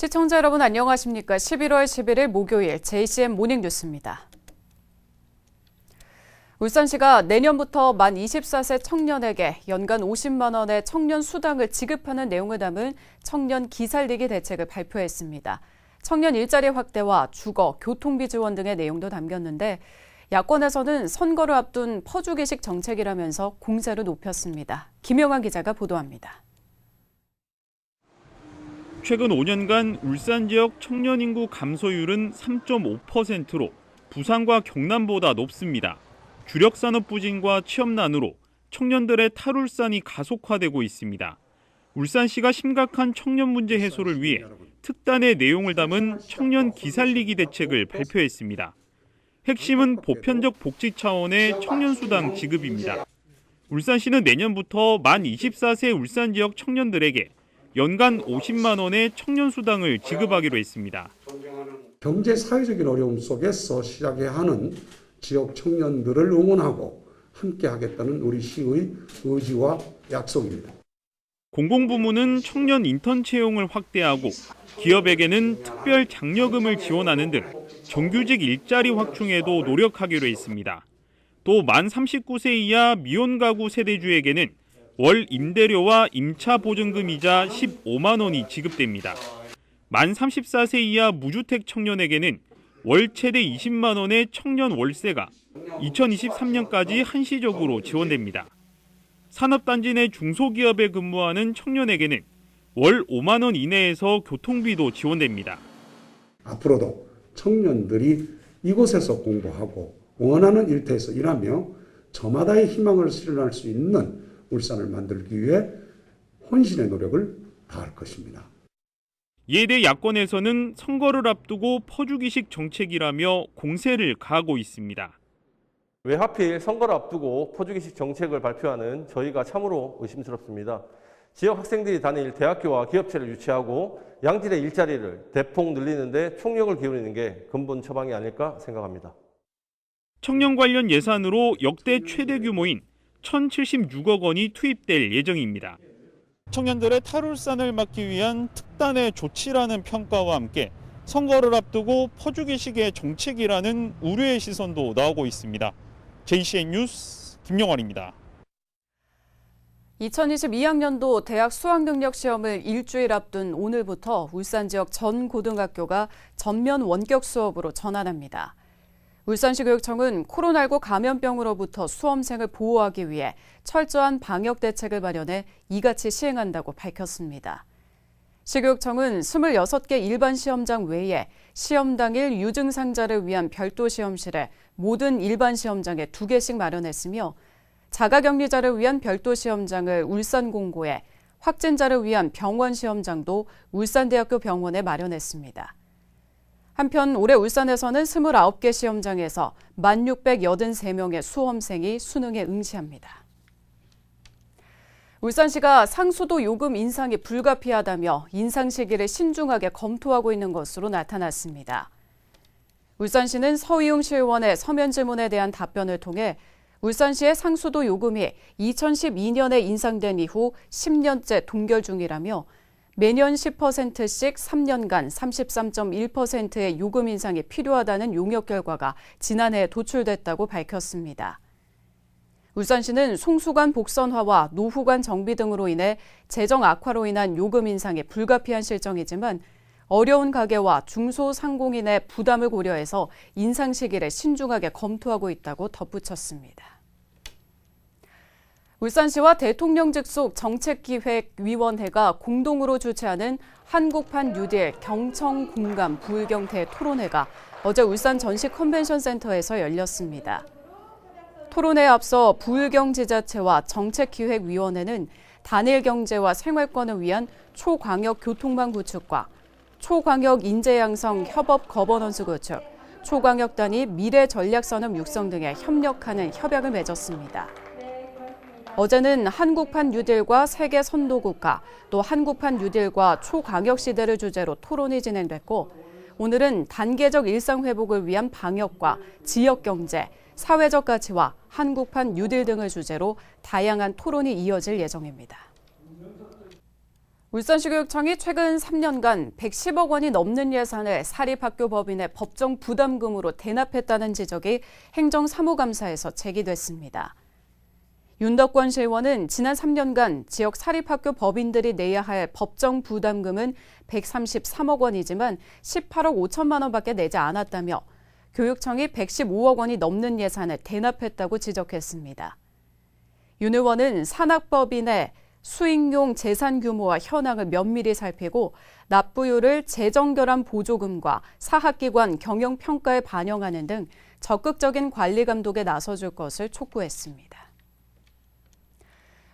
시청자 여러분 안녕하십니까? 11월 11일 목요일 JCM 모닝뉴스입니다. 울산시가 내년부터 만 24세 청년에게 연간 50만 원의 청년 수당을 지급하는 내용을 담은 청년 기살리기 대책을 발표했습니다. 청년 일자리 확대와 주거, 교통비 지원 등의 내용도 담겼는데 야권에서는 선거를 앞둔 퍼주기식 정책이라면서 공세를 높였습니다. 김영환 기자가 보도합니다. 최근 5년간 울산 지역 청년 인구 감소율은 3.5%로 부산과 경남보다 높습니다. 주력 산업 부진과 취업난으로 청년들의 탈울산이 가속화되고 있습니다. 울산시가 심각한 청년 문제 해소를 위해 특단의 내용을 담은 청년 기살리기 대책을 발표했습니다. 핵심은 보편적 복지 차원의 청년 수당 지급입니다. 울산시는 내년부터 만 24세 울산 지역 청년들에게 연간 50만 원의 청년 수당을 지급하기로 했습니다. 경제 사회적인 어려움 속에서 시작해야 하는 지역 청년들을 응원하고 함께하겠다는 우리 시의 의지와 약속입니다. 공공부문은 청년 인턴 채용을 확대하고 기업에게는 특별 장려금을 지원하는 등 정규직 일자리 확충에도 노력하기로 했습니다. 또 만 39세 이하 미혼 가구 세대주에게는 월 임대료와 임차 보증금이자 15만 원이 지급됩니다. 만 34세 이하 무주택 청년에게는 월 최대 20만 원의 청년 월세가 2023년까지 한시적으로 지원됩니다. 산업단지 내 중소기업에 근무하는 청년에게는 월 5만 원 이내에서 교통비도 지원됩니다. 앞으로도 청년들이 이곳에서 공부하고 원하는 일터에서 일하며 저마다의 희망을 실현할 수 있는 울산을 만들기 위해 혼신의 노력을 다할 것입니다. 이에 대해 야권에서는 선거를 앞두고 퍼주기식 정책이라며 공세를 가하고 있습니다. 왜 하필 선거를 앞두고 퍼주기식 정책을 발표하는 저희가 참으로 의심스럽습니다. 지역 학생들이 다닐 대학교와 기업체를 유치하고 양질의 일자리를 대폭 늘리는 데 총력을 기울이는 게 근본 처방이 아닐까 생각합니다. 청년 관련 예산으로 역대 최대 규모인 1,076억 원이 투입될 예정입니다. 청년들의 탈울산을 막기 위한 특단의 조치라는 평가와 함께 선거를 앞두고 퍼주기식의 정책이라는 우려의 시선도 나오고 있습니다. JCN 뉴스 김영환입니다. 2022학년도 대학 수학능력 시험을 일주일 앞둔 오늘부터 울산 지역 전 고등학교가 전면 원격 수업으로 전환합니다. 울산시 교육청은 코로나19 감염병으로부터 수험생을 보호하기 위해 철저한 방역 대책을 마련해 이같이 시행한다고 밝혔습니다. 시교육청은 26개 일반 시험장 외에 시험 당일 유증상자를 위한 별도 시험실에 모든 일반 시험장에 2개씩 마련했으며 자가격리자를 위한 별도 시험장을 울산공고에 확진자를 위한 병원 시험장도 울산대학교 병원에 마련했습니다. 한편 올해 울산에서는 29개 시험장에서 1,683명의 수험생이 수능에 응시합니다. 울산시가 상수도 요금 인상이 불가피하다며 인상 시기를 신중하게 검토하고 있는 것으로 나타났습니다. 울산시는 서희웅 시의원의 서면 질문에 대한 답변을 통해 울산시의 상수도 요금이 2012년에 인상된 이후 10년째 동결 중이라며 매년 10%씩 3년간 33.1%의 요금 인상이 필요하다는 용역 결과가 지난해 도출됐다고 밝혔습니다. 울산시는 송수관 복선화와 노후관 정비 등으로 인해 재정 악화로 인한 요금 인상이 불가피한 실정이지만 어려운 가게와 중소상공인의 부담을 고려해서 인상 시기를 신중하게 검토하고 있다고 덧붙였습니다. 울산시와 대통령 직속 정책기획위원회가 공동으로 주최하는 한국판 뉴딜 경청 공감 부의경태 토론회가 어제 울산 전시 컨벤션 센터에서 열렸습니다. 토론회에 앞서 부의경지자체와 정책기획위원회는 단일 경제와 생활권을 위한 초광역 교통망 구축과 초광역 인재 양성 협업 거버넌스 구축, 초광역 단위 미래 전략산업 육성 등에 협력하는 협약을 맺었습니다. 어제는 한국판 뉴딜과 세계 선도국가, 또 한국판 뉴딜과 초광역 시대를 주제로 토론이 진행됐고, 오늘은 단계적 일상 회복을 위한 방역과 지역 경제, 사회적 가치와 한국판 뉴딜 등을 주제로 다양한 토론이 이어질 예정입니다. 울산시 교육청이 최근 3년간 110억 원이 넘는 예산을 사립학교 법인의 법정 부담금으로 대납했다는 지적이 행정사무감사에서 제기됐습니다. 윤덕권 시의원은 지난 3년간 지역 사립학교 법인들이 내야 할 법정 부담금은 133억 원이지만 18억 5천만 원밖에 내지 않았다며 교육청이 115억 원이 넘는 예산을 대납했다고 지적했습니다. 윤 의원은 산학법인의 수익용 재산 규모와 현황을 면밀히 살피고 납부율을 재정결함 보조금과 사학기관 경영평가에 반영하는 등 적극적인 관리 감독에 나서줄 것을 촉구했습니다.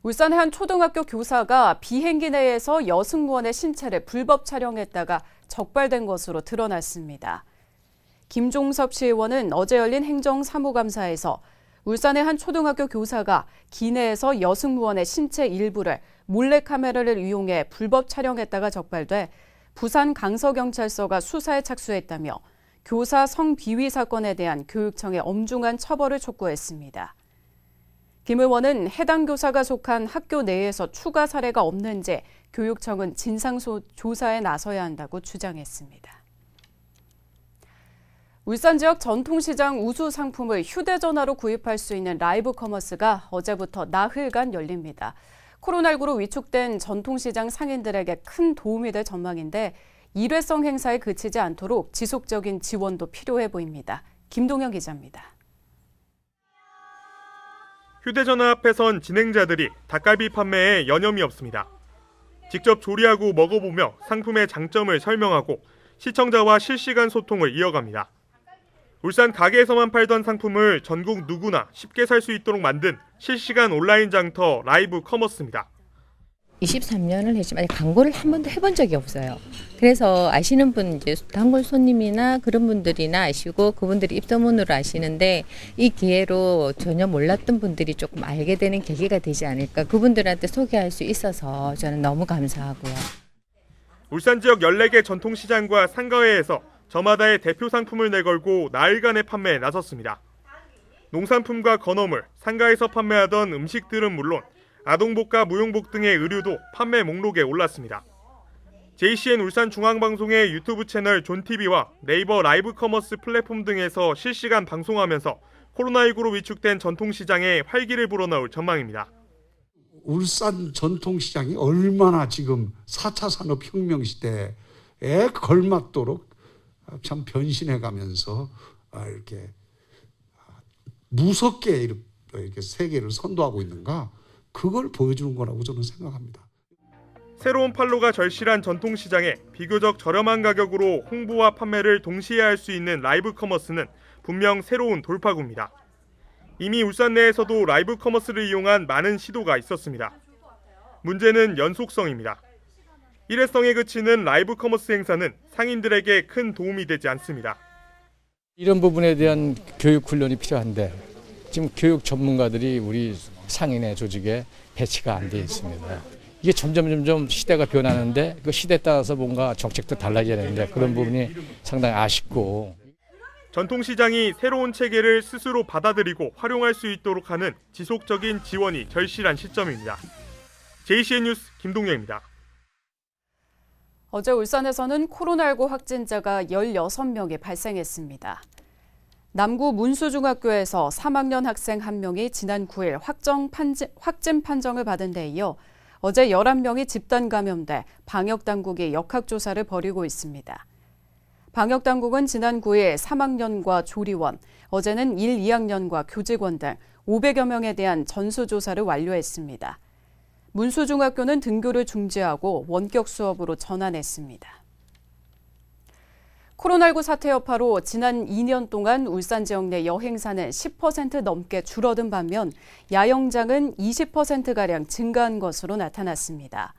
울산의 한 초등학교 교사가 비행기 내에서 여승무원의 신체를 불법 촬영했다가 적발된 것으로 드러났습니다. 김종섭 시의원은 어제 열린 행정사무감사에서 울산의 한 초등학교 교사가 기내에서 여승무원의 신체 일부를 몰래카메라를 이용해 불법 촬영했다가 적발돼 부산 강서경찰서가 수사에 착수했다며 교사 성비위 사건에 대한 교육청의 엄중한 처벌을 촉구했습니다. 김 의원은 해당 교사가 속한 학교 내에서 추가 사례가 없는지 교육청은 진상조사에 나서야 한다고 주장했습니다. 울산 지역 전통시장 우수 상품을 휴대전화로 구입할 수 있는 라이브 커머스가 어제부터 나흘간 열립니다. 코로나19로 위축된 전통시장 상인들에게 큰 도움이 될 전망인데 일회성 행사에 그치지 않도록 지속적인 지원도 필요해 보입니다. 김동현 기자입니다. 휴대전화 앞에선 진행자들이 닭갈비 판매에 여념이 없습니다. 직접 조리하고 먹어보며 상품의 장점을 설명하고 시청자와 실시간 소통을 이어갑니다. 울산 가게에서만 팔던 상품을 전국 누구나 쉽게 살 수 있도록 만든 실시간 온라인 장터 라이브 커머스입니다. 23년을 했지만 광고를 한 번도 해본 적이 없어요. 그래서 아시는 분, 이제 단골 손님이나 그런 분들이나 아시고 그분들이 입소문으로 아시는데 이 기회로 전혀 몰랐던 분들이 조금 알게 되는 계기가 되지 않을까. 그분들한테 소개할 수 있어서 저는 너무 감사하고요. 울산 지역 14개 전통시장과 상가회에서 저마다의 대표 상품을 내걸고 나흘간의 판매에 나섰습니다. 농산품과 건어물, 상가에서 판매하던 음식들은 물론 아동복과 무용복 등의 의류도 판매 목록에 올랐습니다. JCN 울산중앙방송의 유튜브 채널 존TV와 네이버 라이브 커머스 플랫폼 등에서 실시간 방송하면서 코로나19로 위축된 전통시장에 활기를 불어넣을 전망입니다. 울산 전통시장이 얼마나 지금 4차 산업혁명 시대에 걸맞도록 참 변신해가면서 이렇게 무섭게 이렇게 세계를 선도하고 있는가, 그걸 보여주는 거라고 저는 생각합니다. 새로운 판로가 절실한 전통시장에 비교적 저렴한 가격으로 홍보와 판매를 동시에 할 수 있는 라이브 커머스는 분명 새로운 돌파구입니다. 이미 울산 내에서도 라이브 커머스를 이용한 많은 시도가 있었습니다. 문제는 연속성입니다. 일회성에 그치는 라이브 커머스 행사는 상인들에게 큰 도움이 되지 않습니다. 이런 부분에 대한 교육 훈련이 필요한데 지금 교육 전문가들이 우리 상인의 조직에 배치가 안 돼 있습니다. 이게 점점 시대가 변하는데 그 시대에 따라서 뭔가 정책도 달라져야 되는데 그런 부분이 상당히 아쉽고. 전통시장이 새로운 체계를 스스로 받아들이고 활용할 수 있도록 하는 지속적인 지원이 절실한 시점입니다. JCN 뉴스 김동현입니다. 어제 울산에서는 코로나19 확진자가 16명이 발생했습니다. 남구 문수중학교에서 3학년 학생 1명이 지난 9일 확진 판정을 받은 데 이어 어제 11명이 집단 감염돼 방역당국이 역학조사를 벌이고 있습니다. 방역당국은 지난 9일 3학년과 조리원, 어제는 1, 2학년과 교직원 등 500여 명에 대한 전수조사를 완료했습니다. 문수중학교는 등교를 중지하고 원격 수업으로 전환했습니다. 코로나19 사태 여파로 지난 2년 동안 울산 지역 내 여행사는 10% 넘게 줄어든 반면 야영장은 20%가량 증가한 것으로 나타났습니다.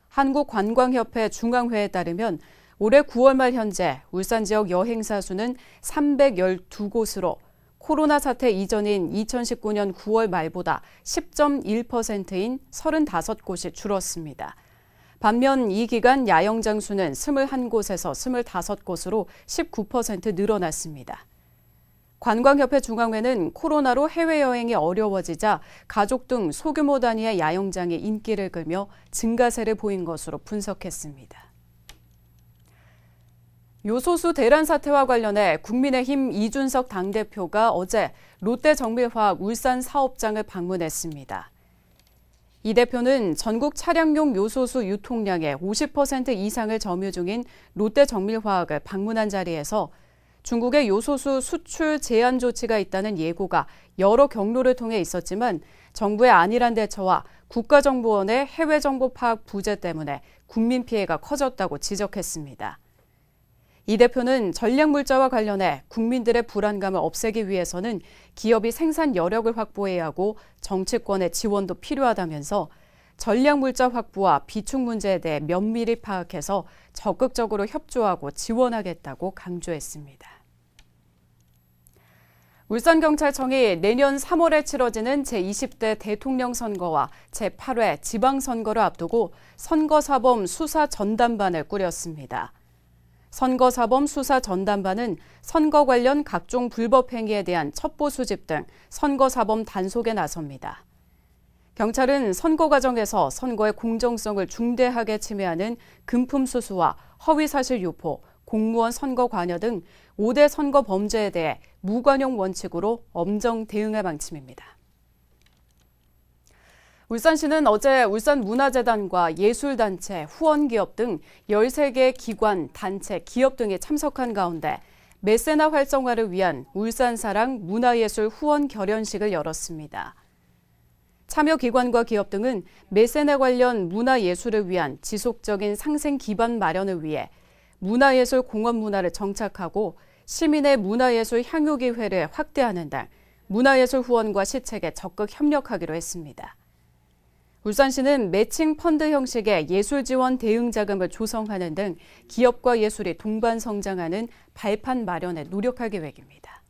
한국관광협회 중앙회에 따르면 올해 9월 말 현재 울산 지역 여행사 수는 312곳으로 코로나 사태 이전인 2019년 9월 말보다 10.1%인 35곳이 줄었습니다. 반면 이 기간 야영장 수는 21곳에서 25곳으로 19% 늘어났습니다. 관광협회 중앙회는 코로나로 해외여행이 어려워지자 가족 등 소규모 단위의 야영장이 인기를 끌며 증가세를 보인 것으로 분석했습니다. 요소수 대란 사태와 관련해 국민의힘 이준석 당대표가 어제 롯데정밀화학 울산 사업장을 방문했습니다. 이 대표는 전국 차량용 요소수 유통량의 50% 이상을 점유 중인 롯데정밀화학을 방문한 자리에서 중국의 요소수 수출 제한 조치가 있다는 예고가 여러 경로를 통해 있었지만 정부의 안일한 대처와 국가정보원의 해외정보 파악 부재 때문에 국민 피해가 커졌다고 지적했습니다. 이 대표는 전략물자와 관련해 국민들의 불안감을 없애기 위해서는 기업이 생산 여력을 확보해야 하고 정치권의 지원도 필요하다면서 전략물자 확보와 비축 문제에 대해 면밀히 파악해서 적극적으로 협조하고 지원하겠다고 강조했습니다. 울산경찰청이 내년 3월에 치러지는 제20대 대통령 선거와 제8회 지방선거를 앞두고 선거사범 수사 전담반을 꾸렸습니다. 선거사범 수사 전담반은 선거 관련 각종 불법 행위에 대한 첩보 수집 등 선거사범 단속에 나섭니다. 경찰은 선거 과정에서 선거의 공정성을 중대하게 침해하는 금품 수수와 허위사실 유포, 공무원 선거 관여 등 5대 선거 범죄에 대해 무관용 원칙으로 엄정 대응할 방침입니다. 울산시는 어제 울산문화재단과 예술단체, 후원기업 등 13개 기관, 단체, 기업 등이 참석한 가운데 메세나 활성화를 위한 울산사랑 문화예술 후원 결연식을 열었습니다. 참여기관과 기업 등은 메세나 관련 문화예술을 위한 지속적인 상생 기반 마련을 위해 문화예술 공원 문화를 정착하고 시민의 문화예술 향유 기회를 확대하는 등 문화예술 후원과 시책에 적극 협력하기로 했습니다. 울산시는 매칭 펀드 형식의 예술 지원 대응 자금을 조성하는 등 기업과 예술이 동반 성장하는 발판 마련에 노력할 계획입니다.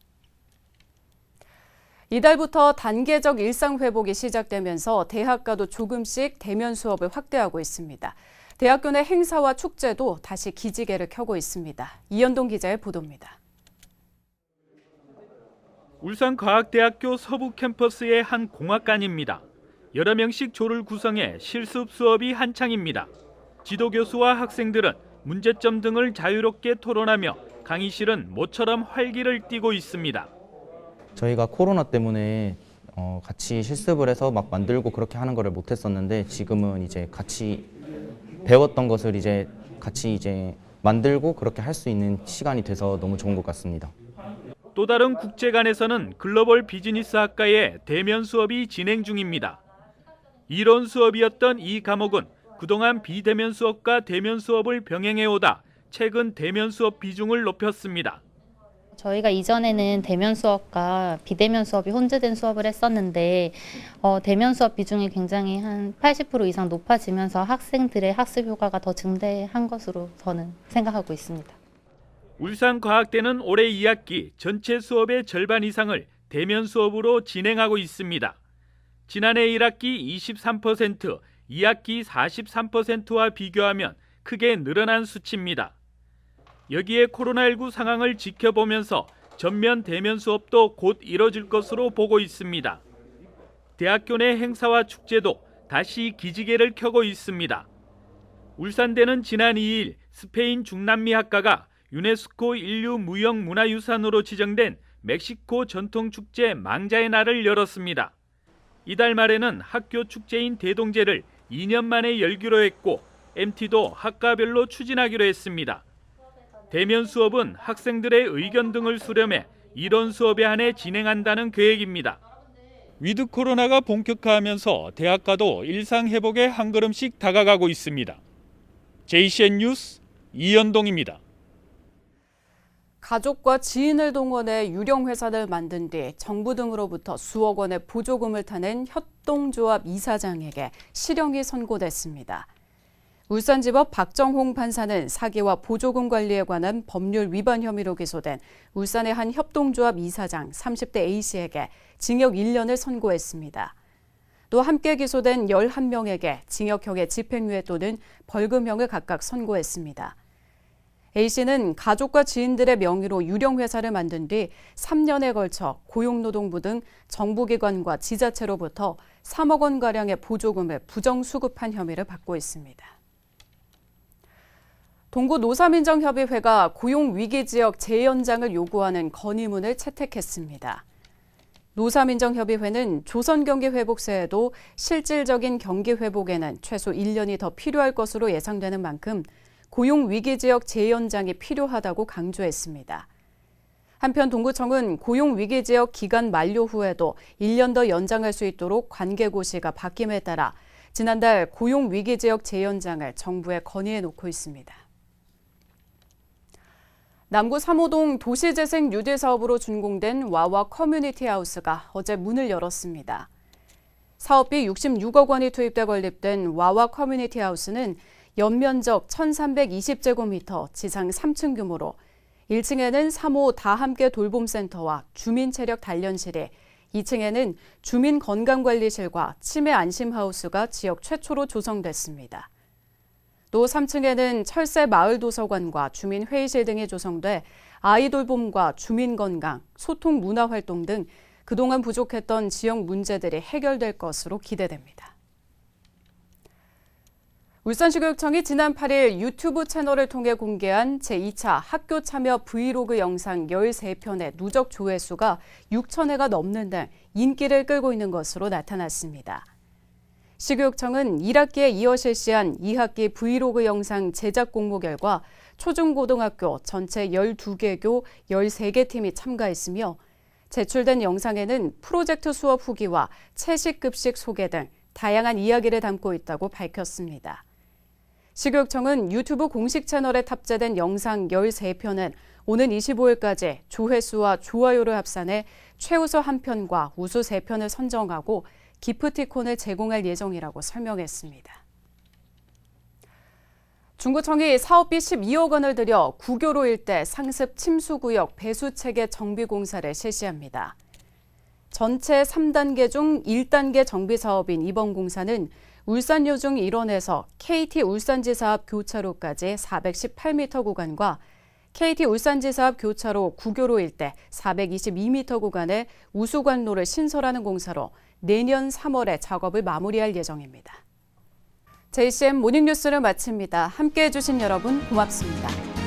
이달부터 단계적 일상 회복이 시작되면서 대학가도 조금씩 대면 수업을 확대하고 있습니다. 대학교 내 행사와 축제도 다시 기지개를 켜고 있습니다. 이현동 기자의 보도입니다. 울산과학대학교 서부 캠퍼스의 한 공학관입니다. 여러 명씩 조를 구성해 실습 수업이 한창입니다. 지도교수와 학생들은 문제점 등을 자유롭게 토론하며 강의실은 모처럼 활기를 띠고 있습니다. 저희가 코로나 때문에 같이 실습을 해서 막 만들고 그렇게 하는 거를 못 했었는데 지금은 이제 같이 배웠던 것을 이제 같이 만들고 그렇게 할 수 있는 시간이 돼서 너무 좋은 것 같습니다. 또 다른 국제관에서는 글로벌 비즈니스 학과의 대면 수업이 진행 중입니다. 이론 수업이었던 이 과목은 그동안 비대면 수업과 대면 수업을 병행해오다 최근 대면 수업 비중을 높였습니다. 저희가 이전에는 대면 수업과 비대면 수업이 혼재된 수업을 했었는데 대면 수업 비중이 굉장히 한 80% 이상 높아지면서 학생들의 학습 효과가 더 증대한 것으로 저는 생각하고 있습니다. 울산과학대는 올해 2학기 전체 수업의 절반 이상을 대면 수업으로 진행하고 있습니다. 지난해 1학기 23%, 2학기 43%와 비교하면 크게 늘어난 수치입니다. 여기에 코로나19 상황을 지켜보면서 전면 대면 수업도 곧 이뤄질 것으로 보고 있습니다. 대학교 내 행사와 축제도 다시 기지개를 켜고 있습니다. 울산대는 지난 2일 스페인 중남미 학과가 유네스코 인류무형문화유산으로 지정된 멕시코 전통축제 망자의 날을 열었습니다. 이달 말에는 학교 축제인 대동제를 2년 만에 열기로 했고 MT도 학과별로 추진하기로 했습니다. 대면 수업은 학생들의 의견 등을 수렴해 이론 수업에 한해 진행한다는 계획입니다. 위드 코로나가 본격화하면서 대학가도 일상 회복에 한 걸음씩 다가가고 있습니다. JCN 뉴스 이현동입니다. 가족과 지인을 동원해 유령 회사를 만든 뒤 정부 등으로부터 수억 원의 보조금을 타낸 협동조합 이사장에게 실형이 선고됐습니다. 울산지법 박정홍 판사는 사기와 보조금 관리에 관한 법률 위반 혐의로 기소된 울산의 한 협동조합 이사장 30대 A씨에게 징역 1년을 선고했습니다. 또 함께 기소된 11명에게 징역형의 집행유예 또는 벌금형을 각각 선고했습니다. A씨는 가족과 지인들의 명의로 유령 회사를 만든 뒤 3년에 걸쳐 고용노동부 등 정부기관과 지자체로부터 3억 원가량의 보조금을 부정수급한 혐의를 받고 있습니다. 동구 노사민정협의회가 고용위기지역 재연장을 요구하는 건의문을 채택했습니다. 노사민정협의회는 조선경기회복세에도 실질적인 경기회복에는 최소 1년이 더 필요할 것으로 예상되는 만큼 고용위기지역 재연장이 필요하다고 강조했습니다. 한편 동구청은 고용위기지역 기간 만료 후에도 1년 더 연장할 수 있도록 관계고시가 바뀜에 따라 지난달 고용위기지역 재연장을 정부에 건의해 놓고 있습니다. 남구 3호동 도시재생 뉴딜 사업으로 준공된 와와 커뮤니티 하우스가 어제 문을 열었습니다. 사업비 66억 원이 투입돼 건립된 와와 커뮤니티 하우스는 연면적 1,320제곱미터, 지상 3층 규모로 1층에는 3호 다함께 돌봄센터와 주민체력 단련실에, 2층에는 주민건강관리실과 치매 안심하우스가 지역 최초로 조성됐습니다. 또 3층에는 철새 마을도서관과 주민회의실 등이 조성돼 아이돌봄과 주민건강, 소통문화활동 등 그동안 부족했던 지역 문제들이 해결될 것으로 기대됩니다. 울산시교육청이 지난 8일 유튜브 채널을 통해 공개한 제2차 학교 참여 브이로그 영상 13편의 누적 조회수가 6,000회가 넘는 등 인기를 끌고 있는 것으로 나타났습니다. 시교육청은 1학기에 이어 실시한 2학기 브이로그 영상 제작 공모 결과 초중고등학교 전체 12개 교 13개 팀이 참가했으며 제출된 영상에는 프로젝트 수업 후기와 채식급식 소개 등 다양한 이야기를 담고 있다고 밝혔습니다. 시교육청은 유튜브 공식 채널에 탑재된 영상 13편은 오는 25일까지 조회수와 좋아요를 합산해 최우수 1편과 우수 3편을 선정하고 기프티콘을 제공할 예정이라고 설명했습니다. 중구청이 사업비 12억 원을 들여 구교로 일대 상습 침수구역 배수체계 정비공사를 실시합니다. 전체 3단계 중 1단계 정비사업인 이번 공사는 울산요중 일원에서 KT 울산지사 앞 교차로까지 418m 구간과 KT 울산지사 앞 교차로 구교로 일대 422m 구간의 우수관로를 신설하는 공사로 내년 3월에 작업을 마무리할 예정입니다. JCM 모닝뉴스를 마칩니다. 함께해 주신 여러분 고맙습니다.